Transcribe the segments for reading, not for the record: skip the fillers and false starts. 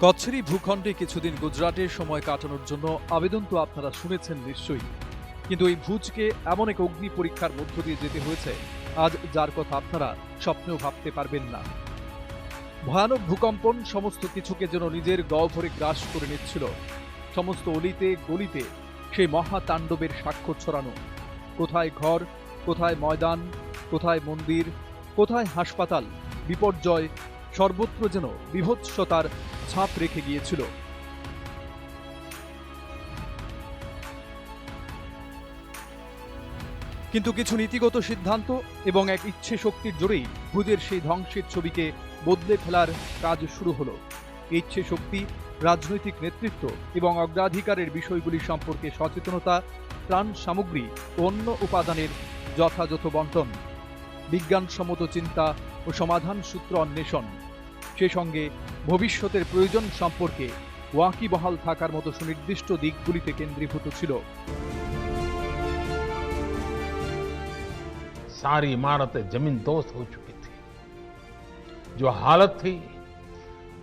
কচ্ছেরই ভূখণ্ডে কিছুদিন গুজরাটের সময় কাটানোর জন্য আবেদন তো আপনারা শুনেছেন নিশ্চয়ই, কিন্তু এই ভুজকে এমন এক অগ্নি পরীক্ষার মধ্য দিয়ে যেতে হয়েছে আজ, যার কথা আপনারা স্বপ্নেও ভাবতে পারবেন না। ভয়ানক ভূকম্পন সমস্ত কিছুকে যেন নিজের গহ্বরে গ্রাস করে নিচ্ছিল। সমস্ত অলিতে গলিতে সেই মহাতাণ্ডবের সাক্ষ্য ছড়ানো। কোথায় ঘর, কোথায় ময়দান, কোথায় মন্দির, কোথায় হাসপাতাল, বিপর্যয় সর্বত্র যেন বীভৎসতার ছাপ রেখে গিয়েছিল। কিন্তু কিছু নীতিগত সিদ্ধান্ত এবং এক ইচ্ছে শক্তির জোরেই ভুজের সেই ধ্বংসের ছবিকে বদলে ফেলার কাজ শুরু হলো। ইচ্ছে শক্তি, রাজনৈতিক নেতৃত্ব এবং অগ্রাধিকারের বিষয়গুলি সম্পর্কে সচেতনতা, ত্রাণ সামগ্রী ও অন্য উপাদানের যথাযথ বণ্টন, বিজ্ঞানসম্মত চিন্তা ও সমাধান সূত্র অন্বেষণ, সে সঙ্গে ভবিষ্যতের প্রয়োজন সম্পর্কে ওয়াকিবহাল থাকার মতো সুনির্দিষ্ট দিকগুলিতে কেন্দ্রীভূত ছিল। सारी इमारतें जमीन दोस्त हो चुकी थी। जो हालत थी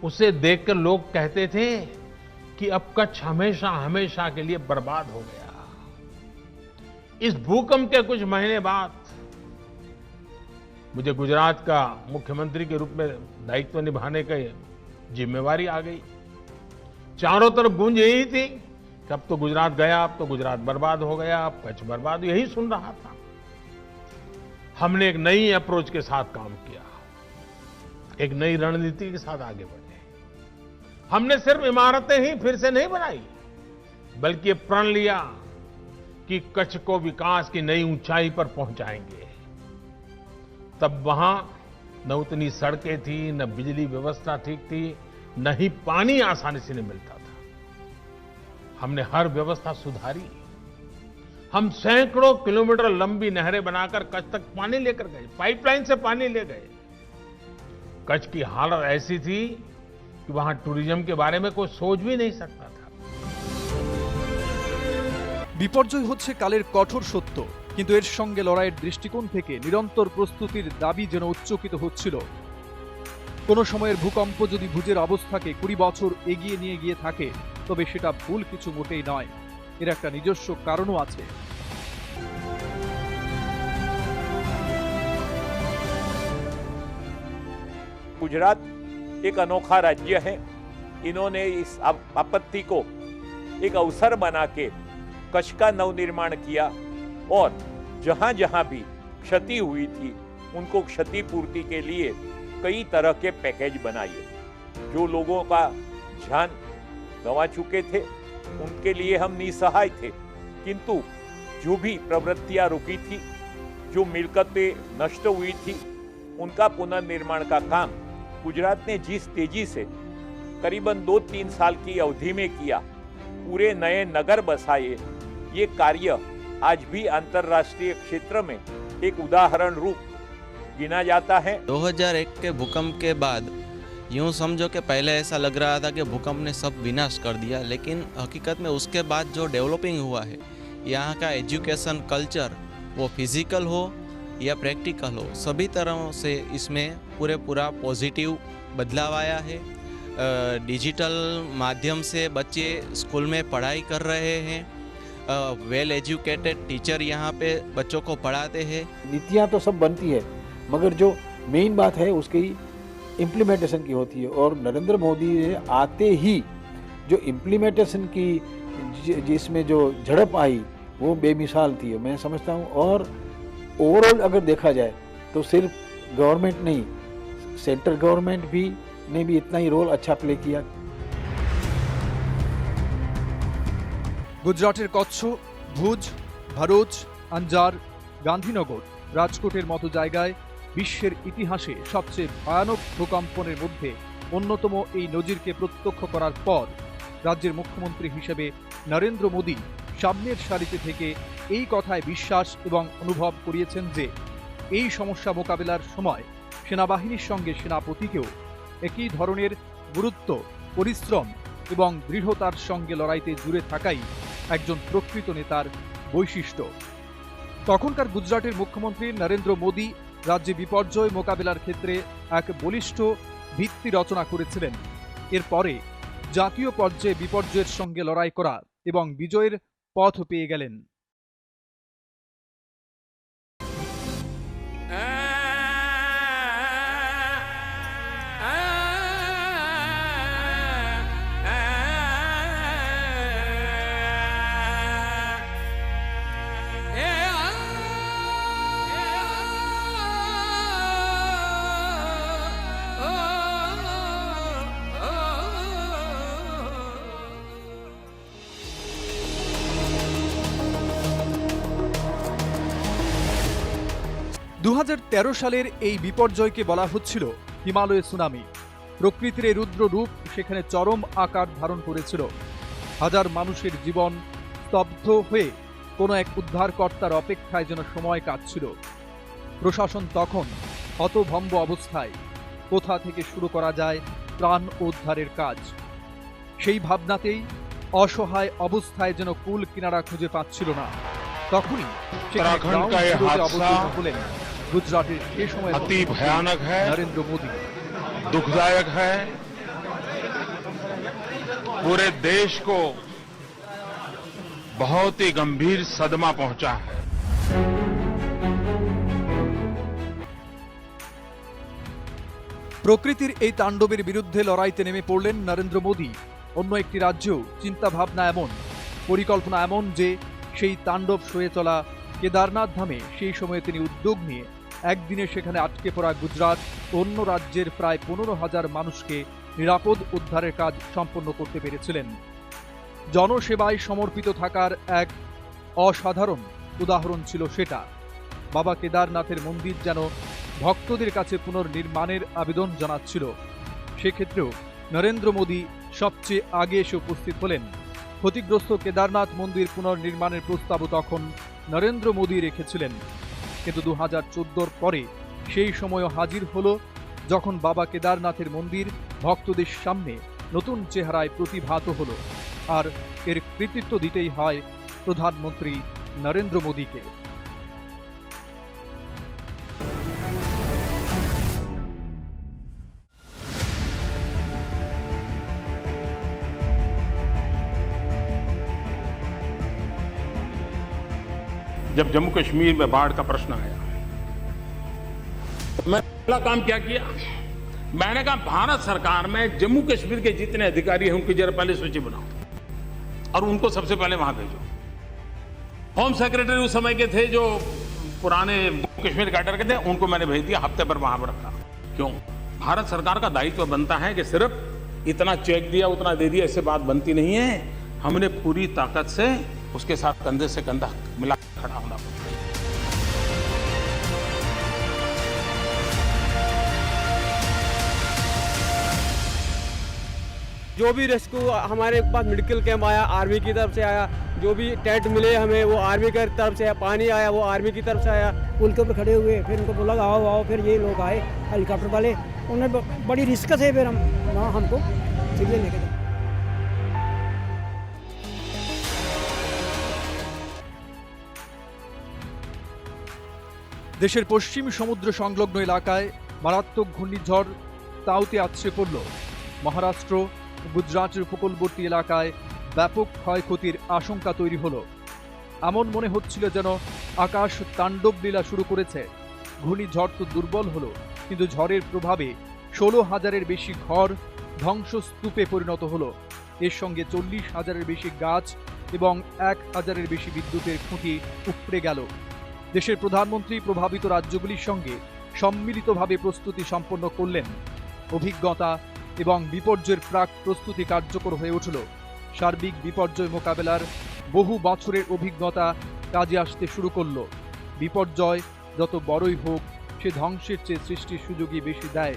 उसे देखकर लोग कहते थे कि अब कच्छ हमेशा हमेशा के लिए बर्बाद हो गया। इस भूकंप के कुछ महीने बाद मुझे गुजरात का मुख्यमंत्री के रूप में दायित्व निभाने की जिम्मेवारी आ गई। चारों तरफ गूंज यही थी कि अब तो गुजरात गया, अब तो गुजरात बर्बाद हो गया, अब कच्छ बर्बाद, यही सुन रहा था। हमने एक नई अप्रोच के साथ काम किया, एक नई रणनीति के साथ आगे बढ़े। हमने सिर्फ इमारतें ही फिर से नहीं बनाई, बल्कि ये प्रण लिया कि कच्छ को विकास की नई ऊंचाई पर पहुंचाएंगे। तब वहां न उतनी सड़कें थी, न बिजली व्यवस्था ठीक थी, न ही पानी आसानी से नहीं मिलता था। हमने हर व्यवस्था सुधारी। हम सैकड़ों किलोमीटर लंबी नहरें बनाकर कच्छ तक पानी लेकर गए, पाइपलाइन से पानी ले गए। कच्छ की हालत ऐसी थी कि वहां टूरिज्म के बारे में कोई सोच भी नहीं सकता था। বিপর্যয় হচ্ছে কালের কঠোর সত্য, কিন্তু এর সঙ্গে লড়াইয়ের দৃষ্টিকোণ থেকে নিরন্তর প্রস্তুতির দাবি যেন উচ্চকিত হচ্ছিল। কোনো সময়ের ভূকম্প যদি ভুজের অবস্থাকে 20 বছর এগিয়ে নিয়ে গিয়ে থাকে, তবে সেটা ভুল কিছু মোটেই নয়। এর একটা নিজস্ব কারণও আছে। गुजरात एक अनोखा राज्य है। इन्होंने इस आपत्ति को एक अवसर बना के कच्छ का नवनिर्माण किया और जहां जहां भी क्षति हुई थी उनको क्षतिपूर्ति के लिए कई तरह के पैकेज बनाए। जो लोगों का जान गंवा चुके थे उनके लिए हम निसहाय थे, किंतु जो भी प्रवृत्तियां रुकी थी, जो मिलकतें नष्ट हुई थी, उनका पुनर्निर्माण का काम गुजरात ने जिस तेजी से करीबन 2-3 साल की अवधि में किया, पूरे नए नगर बसाए, ये कार्य आज भी अंतर्राष्ट्रीय क्षेत्र में एक उदाहरण रूप गिना जाता है। 2001 के भूकंप के बाद यूँ समझो कि पहले ऐसा लग रहा था कि भूकंप ने सब विनाश कर दिया, लेकिन हकीकत में उसके बाद जो डेवलपिंग हुआ है, यहाँ का एजुकेशन कल्चर, वो फिजिकल हो या प्रैक्टिकल हो, सभी तरह से इसमें पूरा पॉजिटिव बदलाव आया है। डिजिटल माध्यम से बच्चे स्कूल में पढ़ाई कर रहे हैं, वेल एजुकेटेड टीचर यहाँ पे बच्चों को पढ़ाते हैं। नीतियाँ तो सब बनती है, मगर जो मेन बात है उसकी इम्प्लीमेंटेशन की होती है। और नरेंद्र मोदी आते ही जो इम्प्लीमेंटेशन की जिसमें जो झड़प आई वो बेमिसाल थी, मैं समझता हूँ। और ओवरऑल अगर देखा जाए तो सिर्फ गवर्नमेंट नहीं, सेंट्रल गवर्नमेंट भी ने भी इतना ही रोल अच्छा प्ले किया। গুজরাটের কচ্ছ, ভুজ, ভরুচ, আঞ্জার, গান্ধীনগর, রাজকোটের মতো জায়গায় বিশ্বের ইতিহাসে সবচেয়ে ভয়ানক ভূকম্পনের মধ্যে অন্যতম এই নজিরকে প্রত্যক্ষ করার পর রাজ্যের মুখ্যমন্ত্রী হিসেবে নরেন্দ্র মোদী সামনের সারিতে থেকে এই কথায় বিশ্বাস এবং অনুভব করিয়েছেন যে এই সমস্যা মোকাবেলার সময় সেনাবাহিনীর সঙ্গে সেনাপতিকেও একই ধরনের গুরুত্ব, পরিশ্রম এবং দৃঢ়তার সঙ্গে লড়াইতে জুড়ে থাকাই একজন প্রকৃত নেতার বৈশিষ্ট্য। তখনকার গুজরাটের মুখ্যমন্ত্রী নরেন্দ্র মোদী রাজ্যে বিপর্যয় মোকাবেলার ক্ষেত্রে এক বলিষ্ঠ ভিত্তি রচনা করেছিলেন। এরপরে জাতীয় পর্যায়ে বিপর্যয়ের সঙ্গে লড়াই করা এবং বিজয়ের পথ পেয়ে গেলেন। সালের এই বিপর্যয়কে বলা হচ্ছিল হিমালয় সুনামি। প্রকৃতির এই রুদ্র রূপ সেখানে চরম আকার ধারণ করেছিল। হাজার মানুষের জীবন স্তব্ধ হয়ে কোনো এক উদ্ধারকর্তার অপেক্ষায় যেন সময় কাটছিল। প্রশাসন তখন হতভম্ব অবস্থায়, কোথা থেকে শুরু করা যায় প্রাণ উদ্ধারের কাজ, সেই ভাবনাতেই অসহায় অবস্থায় যেন কুল কিনারা খুঁজে পাচ্ছিল না। তখনই সেখানে গ্রাউন্ড জিরোতে অবতীর্ণ হলেন गुजरातेर के समय अति भयानक है, नरेंद्र मोदी। दुखदायक है, पूरे देश को बहुत ही गंभीर सदमा पहुंचा है। প্রকৃতির এই তাণ্ডবের বিরুদ্ধে লড়াইতে নেমে পড়লেন নরেন্দ্র মোদী। অন্য একটি রাজ্যেও চিন্তা ভাবনা এমন, পরিকল্পনা এমন যে সেই তাণ্ডব সয়ে চলা কেদারনাথ ধামে সেই সময়ে তিনি উদ্যোগ নিয়ে একদিনে সেখানে আটকে পড়া গুজরাট ও অন্য রাজ্যের প্রায় 15,000 মানুষকে নিরাপদ উদ্ধারের কাজ সম্পন্ন করতে পেরেছিলেন। জনসেবায় সমর্পিত থাকার এক অসাধারণ উদাহরণ ছিল সেটা। বাবা কেদারনাথের মন্দির যেন ভক্তদের কাছে পুনর্নির্মাণের আবেদন জানাচ্ছিল। সেক্ষেত্রেও নরেন্দ্র মোদী সবচেয়ে আগে এসে উপস্থিত হলেন। ক্ষতিগ্রস্ত কেদারনাথ মন্দির পুনর্নির্মাণের প্রস্তাবও তখন নরেন্দ্র মোদী রেখেছিলেন। কিন্তু 2014 পরে সেই সময়ও হাজির হলো, যখন বাবা কেদারনাথের মন্দির ভক্তদের সামনে নতুন চেহারায় প্রতিভাত হলো। আর এর কৃতিত্ব দিতেই হয় প্রধানমন্ত্রী নরেন্দ্র মোদীকে। जब जम्मू कश्मीर में बाढ़ का प्रश्न आया, तो मैंने पहला काम क्या किया, मैंने कहा भारत सरकार में जम्मू कश्मीर के जितने अधिकारी हैं उनकी जरा पहले सूची बनाओ और उनको सबसे पहले वहां भेजो। होम सेक्रेटरी उस समय के थे जो पुराने कश्मीर कैडर के थे, उनको मैंने भेज दिया, हफ्ते भर वहां पर रखा। क्यों? भारत सरकार का दायित्व बनता है कि सिर्फ इतना चेक दिया उतना दे दिया इससे बात बनती नहीं है। हमने पूरी ताकत से उसके साथ कंधे से कंधा मिला खड़ा होना पड़ता है। जो भी रेस्क्यू हमारे पास मेडिकल कैंप आया, आर्मी की तरफ से आया, जो भी टेंट मिले हमें वो आर्मी की तरफ से आया, पानी आया वो आर्मी की तरफ से आया। पुल के ऊपर खड़े हुए, फिर उनको बोला आओ आओ, फिर ये लोग आए हेलीकॉप्टर वाले, उन्होंने बड़ी रिस्क से फिर वहाँ हमको सीधे लेके गए। দেশের পশ্চিম সমুদ্র সংলগ্ন এলাকায় মারাত্মক ঘূর্ণিঝড় তাউতে আছড়ে পড়ল। মহারাষ্ট্র ও গুজরাটের উপকূলবর্তী এলাকায় ব্যাপক ক্ষয়ক্ষতির আশঙ্কা তৈরি হলো। এমন মনে হচ্ছিল যেন আকাশ তাণ্ডব লীলা শুরু করেছে। ঘূর্ণিঝড় তো দুর্বল হলো, কিন্তু ঝড়ের প্রভাবে 16,000-এর বেশি ঘর ধ্বংসস্তূপে পরিণত হলো। এর সঙ্গে 40,000-এর বেশি গাছ এবং 1,000-এর বেশি বিদ্যুতের খুঁটি উপড়ে গেল। দেশের প্রধানমন্ত্রী প্রভাবিত রাজ্যগুলির সঙ্গে সম্মিলিতভাবে প্রস্তুতি সম্পন্ন করলেন। অভিজ্ঞতা এবং বিপর্যয়ের প্রাক প্রস্তুতি কার্যকর হয়ে উঠল। সার্বিক বিপর্যয় মোকাবেলার বহু বছরের অভিজ্ঞতা কাজে আসতে শুরু করল। বিপর্যয় যত বড়ই হোক, সে ধ্বংসের চেয়ে সৃষ্টির সুযোগই বেশি দেয়।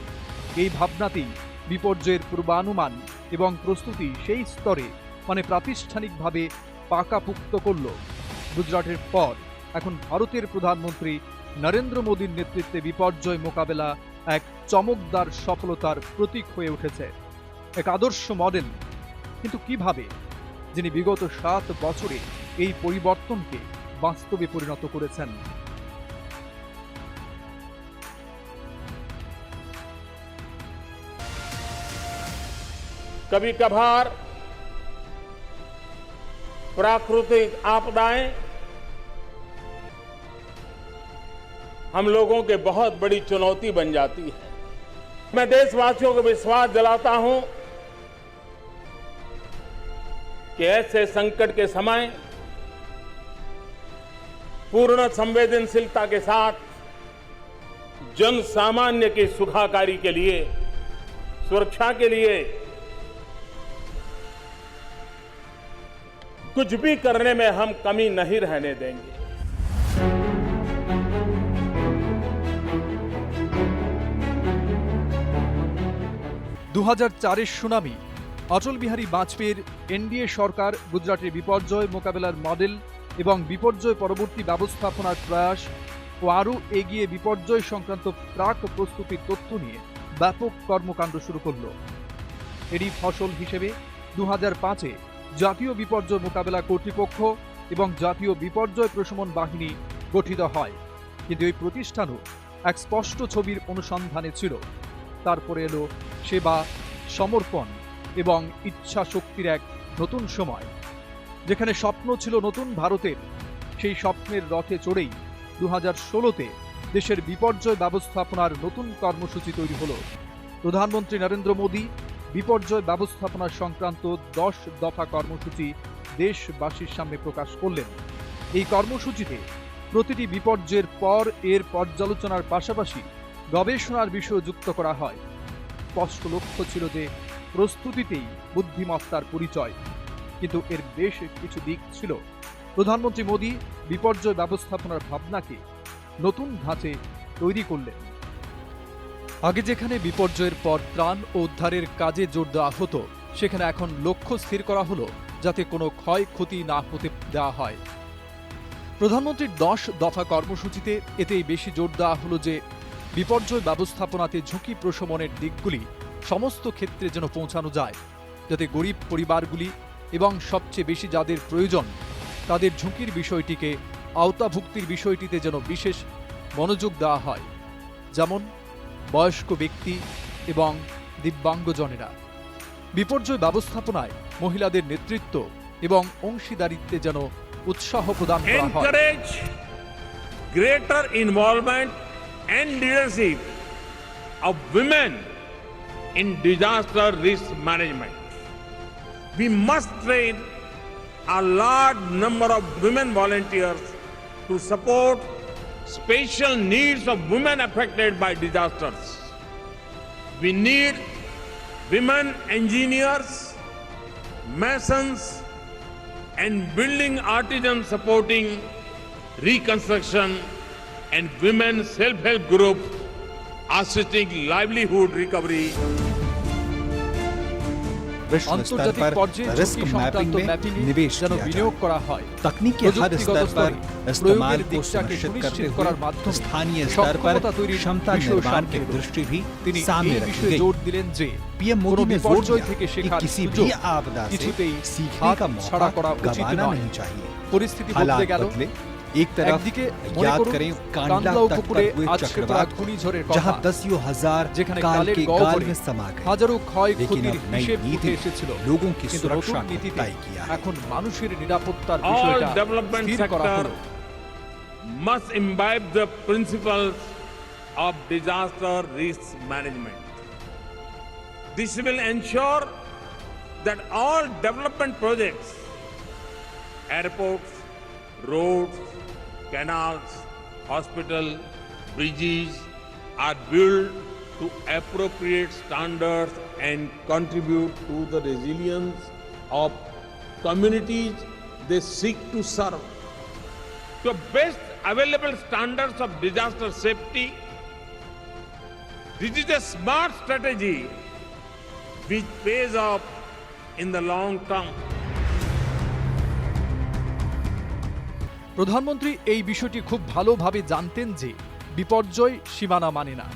এই ভাবনাতেই বিপর্যয়ের পূর্বানুমান এবং প্রস্তুতি সেই স্তরে মানে প্রাতিষ্ঠানিকভাবে পাকাপুক্ত করল। গুজরাটের পর এখন ভারতের প্রধানমন্ত্রী নরেন্দ্র মোদীর নেতৃত্বে বিপর্যয় মোকাবেলা এক চমকদার সফলতার প্রতীক হয়ে উঠেছে, এক আদর্শ মডেল। কিন্তু কিভাবে? যিনি বিগত 7 বছরে এই পরিবর্তনকে বাস্তবে পরিণত করেছেন। कभी कभार प्राकृतिक आपदाएं हम लोगों के बहुत बड़ी चुनौती बन जाती है। मैं देशवासियों को विश्वास दिलाता हूं कि ऐसे संकट के समय पूर्ण संवेदनशीलता के साथ जन सामान्य की सुखाकारी के लिए, सुरक्षा के लिए कुछ भी करने में हम कमी नहीं रहने देंगे। দু হাজার সুনামি, অটল বিহারী বাজপেয়ীর এনডিএ সরকার গুজরাটের বিপর্যয় মোকাবেলার মডেল এবং বিপর্যয় পরবর্তী ব্যবস্থাপনার প্রয়াস ও আরও এগিয়ে বিপর্যয় সংক্রান্ত প্রাক প্রস্তুতির তথ্য নিয়ে ব্যাপক কর্মকাণ্ড শুরু করল। এরই ফসল হিসেবে 2005-এ জাতীয় বিপর্যয় মোকাবেলা কর্তৃপক্ষ এবং জাতীয় বিপর্যয় প্রশমন বাহিনী গঠিত হয়, কিন্তু এই প্রতিষ্ঠানও এক স্পষ্ট ছবির অনুসন্ধানে ছিল। তারপরে এলো সেবা, সমর্পণ এবং ইচ্ছা শক্তির এক নতুন সময়, যেখানে স্বপ্ন ছিল নতুন ভারতের। সেই স্বপ্নের রথে চড়েই 2016-তে দেশের বিপর্যয় ব্যবস্থাপনার নতুন কর্মসূচি তৈরি হলো। প্রধানমন্ত্রী নরেন্দ্র মোদী বিপর্যয় ব্যবস্থাপনা সংক্রান্ত 10 দফা কর্মসূচি দেশবাসীর সামনে প্রকাশ করলেন। এই কর্মসূচিতে প্রতিটি বিপর্যয়ের পর এর পর্যালোচনার পাশাপাশি গবেষণার বিষয় যুক্ত করা হয়। স্পষ্ট লক্ষ্য ছিল যে প্রস্তুতিতেই বুদ্ধিমত্তার পরিচয়, কিন্তু এর বেশ কিছু দিক ছিল। প্রধানমন্ত্রী মোদী বিপর্যয় ব্যবস্থাপনার ভাবনাকে নতুন ধাঁচে তৈরি করলেন। আগে যেখানে বিপর্যয়ের পর ত্রাণ ও উদ্ধারের কাজে জোর দেওয়া হতো, সেখানে এখন লক্ষ্য স্থির করা হলো যাতে কোনো ক্ষয়ক্ষতি না হতে দেওয়া হয়। প্রধানমন্ত্রীর 10 দফা কর্মসূচিতে এতেই বেশি জোর দেওয়া হলো যে বিপর্যয় ব্যবস্থাপনাতে ঝুঁকি প্রশমনের দিকগুলি সমস্ত ক্ষেত্রে যেন পৌঁছানো যায়, যাতে গরিব পরিবারগুলি এবং সবচেয়ে বেশি যাদের প্রয়োজন তাদের ঝুঁকির বিষয়টিকে আওতাভুক্তির বিষয়টিতে যেন বিশেষ মনোযোগ দেওয়া হয়, যেমন বয়স্ক ব্যক্তি এবং দিব্যাঙ্গজনেরা। বিপর্যয় ব্যবস্থাপনায় মহিলাদের নেতৃত্ব এবং অংশীদারিত্বে যেন উৎসাহ প্রদান করা হয়। Encourage greater involvement and leadership of women in disaster risk management. We must train a large number of women volunteers to support special needs of women affected by disasters. We need women engineers, masons, and building artisans supporting reconstruction, and women self-help groups assisting livelihood recovery. আন্তর্জাতিক পর্যায়ে ঝুঁকি সংক্রান্ত ম্যাপিংয়ে যেন বিনিয়োগ করা হয়। तकनीकी हर स्तर पर इस्तेमाल को सुनिश्चित करते हुए स्थानीय स्तर पर क्षमता निर्माण की दृष्टि भी सामने रखी गई। जोर दिलेन जे पीएम मोदी ने जोर दिया থেকে कि শেখার किसी সুযোগ भी आपदा से सीखने का ছাড়া मौका করা উচিত गंवाना নয়। नहीं चाहिए। পরিস্থিতি हालात বদলে গেল। बदले। एक तरफ একদিকে याद करें कांडला तक पर हुए चक्रवात को, जहां दसियों हजार काल के गाल में समा गए, হাজারো लेकिन ক্ষয়ক্ষতির अब नई হিসেব উঠে नीति এসেছিল। लोगों की কিন্তু सुरक्षा নতুন को নীতিতে तय किया है। এখন মানুষের নিরাপত্তার All বিষয়টা development স্থির করা sector হলো। must imbibe the principles of disaster risk management. This will ensure that all development projects, airports, roads, canals, hospitals, bridges are built to appropriate standards and contribute to the resilience of communities they seek to serve. The best available standards of disaster safety. This is a smart strategy which pays off in the long term. প্রধানমন্ত্রী এই বিষয়টি খুব ভালোভাবে জানতেন যে বিপর্যয় সীমানা মানে না,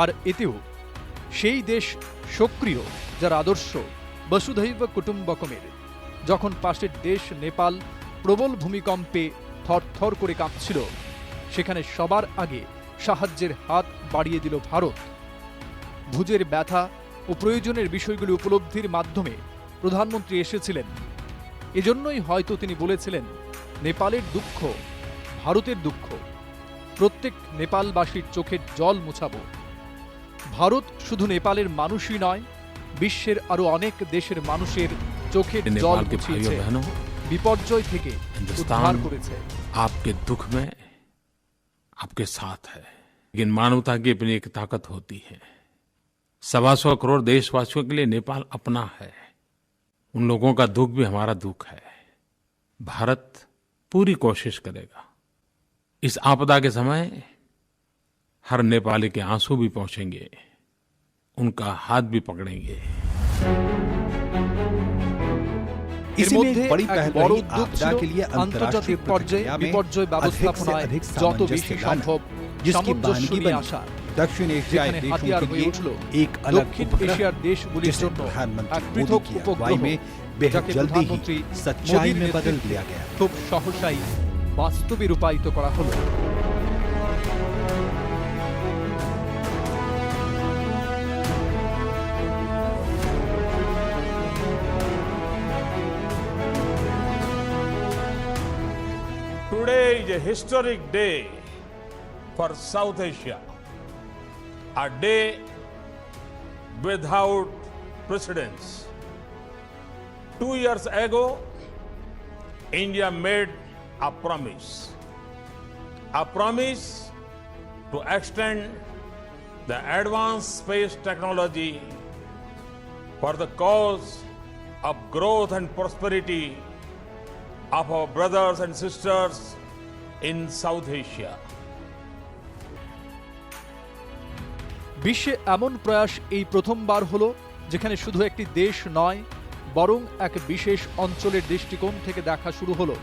আর এতেও সেই দেশ সক্রিয় যার আদর্শ বসুধৈব কুটুম্বকমের। যখন পাশের দেশ নেপাল প্রবল ভূমিকম্পে থরথর করে কাঁপছিল, সেখানে সবার আগে সাহায্যের হাত বাড়িয়ে দিল ভারত। ভুজের ব্যথা ও প্রয়োজনের বিষয়গুলি উপলব্ধির মাধ্যমে প্রধানমন্ত্রী এসেছিলেন। এজন্যই হয়তো তিনি বলেছিলেন, নেপালের দুঃখ ভারতের দুঃখ, প্রত্যেক নেপালবাসীর চোখের জল মুছাবো। ভারত শুধু নেপালের মানুষই নয়, বিশ্বের আরো অনেক দেশের মানুষের চোখের জল মুছিয়েছে, বিপর্যয় থেকে উদ্ধার করেছে। आपके दुख में आपके साथ है, लेकिन मानवता की अपनी एक ताकत होती है। 125 करोड़ देशवासियों के लिए नेपाल अपना है, उन लोगों का दुख भी हमारा दुख है। भारत पूरी कोशिश करेगा इस आपदा के समय हर नेपाली के आंसू भी पहुंचेंगे, उनका हाथ भी पकड़ेंगे। इसी में एक बड़ी पहल रही आपदा के लिए अंतर्राष्ट्रीय प्रतिक्रिया में अधिक से अधिक सामंजस्य लाना, जिसकी बानगी बनी दक्षिण एशियाई देशों के लिए एक अलग उपग्रह, जिसे प्रधानमंत्री मोदी की अगुवाई में बेहद जल्दी ही सच्चाई में बदल दिया गया। খুব সহসাই বাস্তবে রূপায়িত করা হলো। Today is a historic day for South Asia, a day without precedence. 2 years ago, India made a promise to extend the advanced space technology for the cause of growth and prosperity of our brothers and sisters in South Asia. বিশ্বে এমন প্রয়াস এই প্রথমবার হলো যেখানে শুধু একটি দেশ নয়, বরং এক বিশেষ অঞ্চলের দৃষ্টিকোণ থেকে দেখা শুরু হলো।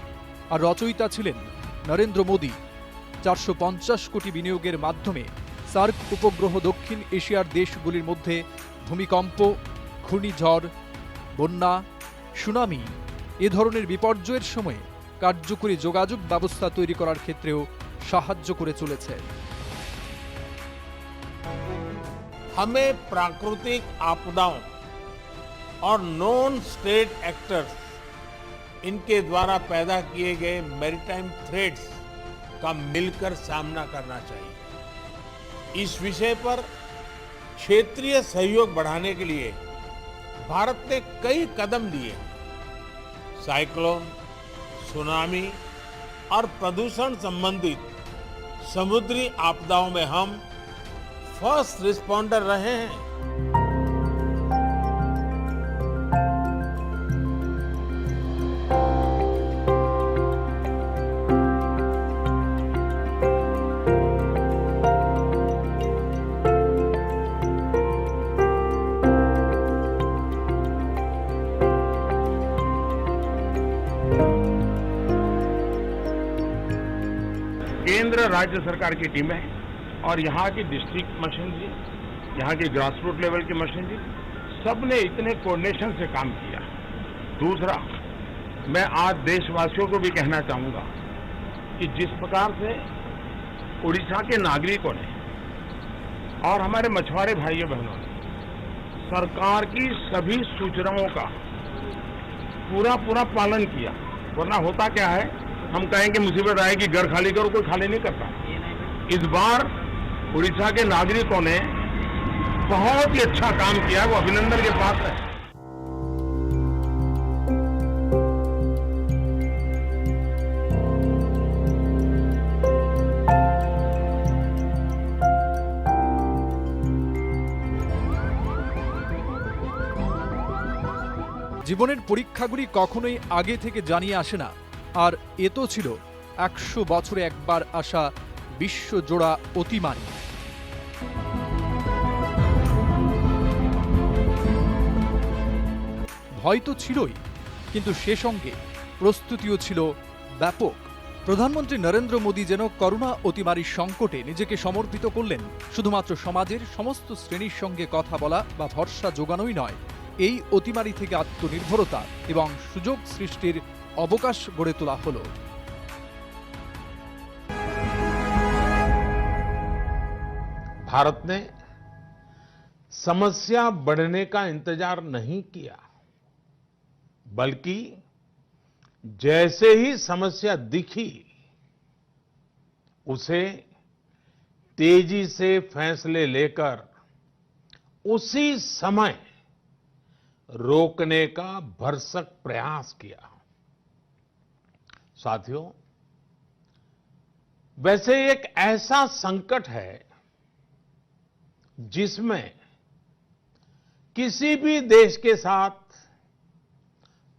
আর রচয়িতা ছিলেন নরেন্দ্র মোদী। 450 কোটি বিনিয়োগের মাধ্যমে সার্ক উপগ্রহ দক্ষিণ এশিয়ার দেশগুলির মধ্যে ভূমিকম্প, ঘূর্ণিঝড়, বন্যা, সুনামি এ ধরনের বিপর্যয়ের সময়ে কার্যকরী যোগাযোগ ব্যবস্থা তৈরি করার ক্ষেত্রেও সাহায্য করে চলেছে। हमें प्राकृतिक आपदाओं और नॉन स्टेट एक्टर्स, इनके द्वारा पैदा किए गए मैरीटाइम थ्रेट्स का मिलकर सामना करना चाहिए। इस विषय पर क्षेत्रीय सहयोग बढ़ाने के लिए भारत ने कई कदम लिए। साइक्लोन, सुनामी और प्रदूषण संबंधित समुद्री आपदाओं में हम फर्स्ट रिस्पॉन्डर रहे हैं। केंद्र राज्य सरकार की टीमें और यहाँ की डिस्ट्रिक्ट मशीनरी, यहाँ की ग्रास रूट लेवल की मशीनरी, सबने इतने कोऑर्डिनेशन से काम किया। दूसरा, मैं आज देशवासियों को भी कहना चाहूँगा कि जिस प्रकार से उड़ीसा के नागरिकों ने और हमारे मछुआरे भाइयों बहनों ने सरकार की सभी सूचनाओं का पूरा पालन किया, वरना होता क्या है, हम कहेंगे मुसीबत आएगी घर खाली करो, कोई खाली नहीं करता। इस बार उड़ीसा के नागरिकों ने बहुत ही अच्छा काम किया, वो अभिनंदन के पात्र है। জীবনের পরীক্ষাগুলি কখনোই আগে থেকে জানিয়ে আসে না, আর এ তো ছিল 100 বছরে একবার আসা বিশ্বজোড়া অতিমারী। ভয় তো ছিলই, কিন্তু সে সঙ্গে প্রস্তুতিও ছিল ব্যাপক। প্রধানমন্ত্রী নরেন্দ্র মোদী যেন করোনা অতিমারীর সংকটে নিজেকে সমর্পিত করলেন শুধুমাত্র সমাজের সমস্ত শ্রেণীর সঙ্গে কথা বলা বা ভরসা যোগানোই নয়, এই অতিমারী থেকে আত্মনির্ভরতা এবং সুযোগ সৃষ্টির অবকাশ গড়ে তোলা হলো। भारत ने समस्या बढ़ने का इंतजार नहीं किया, बल्कि जैसे ही समस्या दिखी उसे तेजी से फैसले लेकर उसी समय रोकने का भरसक प्रयास किया। साथियों, वैसे एक ऐसा संकट है जिसमें किसी भी देश के साथ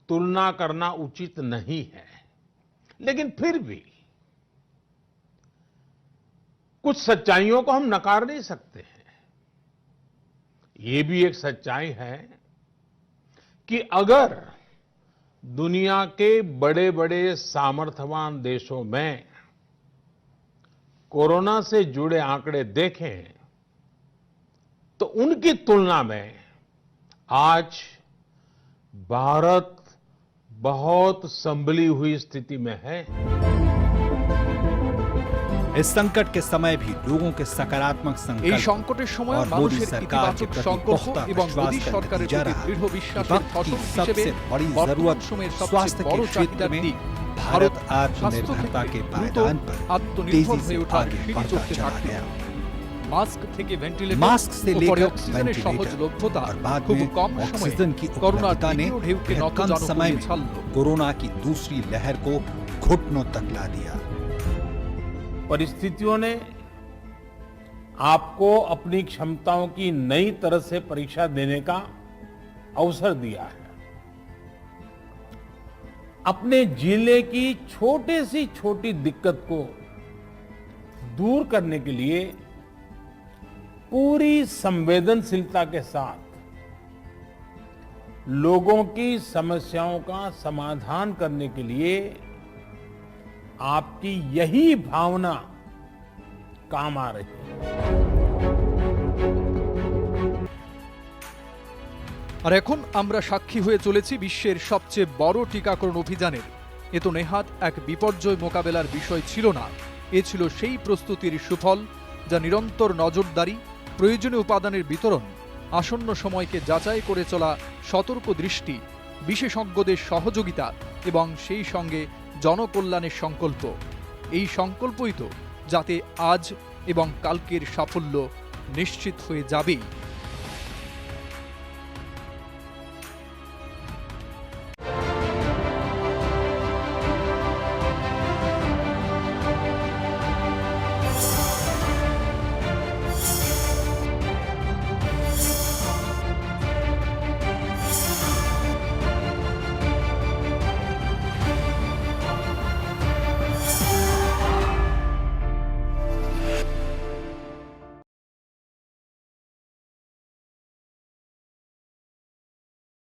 तुलना करना उचित नहीं है, लेकिन फिर भी कुछ सच्चाइयों को हम नकार नहीं सकते हैं। ये भी एक सच्चाई है कि अगर दुनिया के बड़े बड़े सामर्थ्यवान देशों में कोरोना से जुड़े आंकड़े देखें तो उनकी तुलना में आज भारत बहुत संभली हुई स्थिति में है। इस संकट के समय भी लोगों के सकारात्मक এই সংকটের সময় মানুষের ইতিবাচক সংকল্প এবং মোদী সরকারের প্রতি দৃঢ় বিশ্বাসের ফসল হিসেবে বর্তমান সময়ের সবচেয়ে বড় চাহিদার দিক ভারত आत्मनिर्भरता के पायदान पर আত্মনির্ভর হয়ে ওঠার সিঁড়ি চড়তে থাকল। मास्क থেকে ভেন্টিলেটর से और लेकर অক্সিজেনের সহজলভ্যতা और बाद খুব में কম ऑक्सीजन की সময়ে করোনার उपलब्धता ने দ্বিতীয় ঢেউকে कम নতজানু समय করে में ছাড়ল। कोरोना की दूसरी लहर को घुटनों तक ला दिया। परिस्थितियों ने आपको अपनी क्षमताओं की नई तरह से परीक्षा देने का अवसर दिया है। अपने जिले की छोटी सी छोटी दिक्कत को दूर करने के लिए पूरी संवेदनशीलता के साथ लोगों की समस्याओं का समाधान करने के लिए आपकी यही भावना काम आ रही है। আর এখন আমরা সাক্ষী হয়ে চলেছি বিশ্বের সবচেয়ে বড় টিকাকরণ অভিযানের। এ তো নেহাত এক বিপর্যয় মোকাবেলার বিষয় ছিল না, এ ছিল সেই প্রস্তুতির সুফল যা নিরন্তর নজরদারি, প্রয়োজনীয় উপাদানের বিতরণ, আসন্ন সময়কে যাচাই করে চলা সতর্ক দৃষ্টি, বিশেষজ্ঞদের সহযোগিতা এবং সেই সঙ্গে জনকল্যাণের সংকল্প। এই সংকল্পই তো যাতে আজ এবং কালকের সাফল্য নিশ্চিত হয়ে যাবেই।